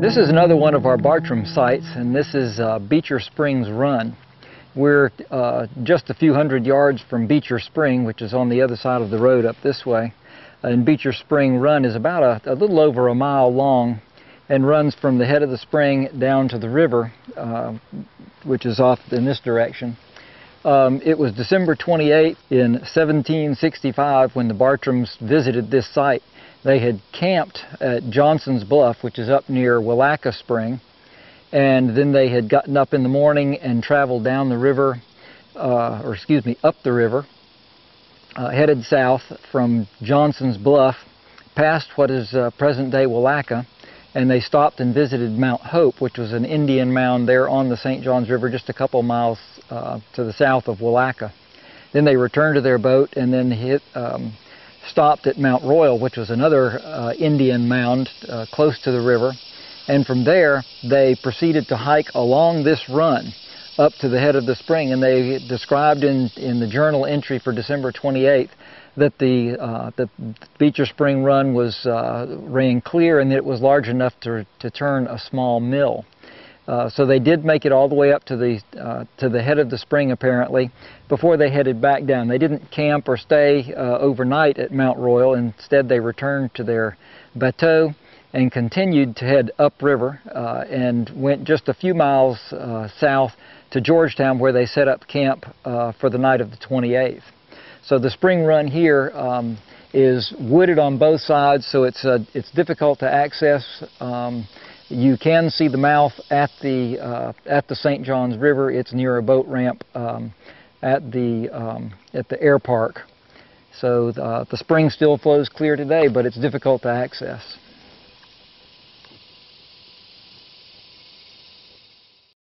This is another one of our Bartram sites, and this is Beecher Springs Run. We're just a few hundred yards from Beecher Spring, which is on the other side of the road up this way. And Beecher Spring Run is about a little over a mile long and runs from the head of the spring down to the river, which is off in this direction. It was December 28th in 1765 when the Bartrams visited this site. They had camped at Johnson's Bluff, which is up near Willaca Spring, and then they had gotten up in the morning and traveled down the river, up the river, headed south from Johnson's Bluff, past what is present-day Willaca, and they stopped and visited Mount Hope, which was an Indian mound there on the St. Johns River, just a couple miles to the south of Willaca. Then they returned to their boat and then stopped at Mount Royal, which was another Indian mound close to the river. And from there, they proceeded to hike along this run up to the head of the spring. And they described in the journal entry for December 28th that the Beecher Spring Run ran clear and that it was large enough to turn a small mill. So they did make it all the way up to the head of the spring, apparently, before they headed back down. They didn't camp or stay overnight at Mount Royal. Instead, they returned to their bateau and continued to head upriver and went just a few miles south to Georgetown, where they set up camp for the night of the 28th. So the spring run here is wooded on both sides, so it's difficult to access. You can see the mouth at the St. Johns River. It's near a boat ramp at the air park. So the spring still flows clear today, but it's difficult to access.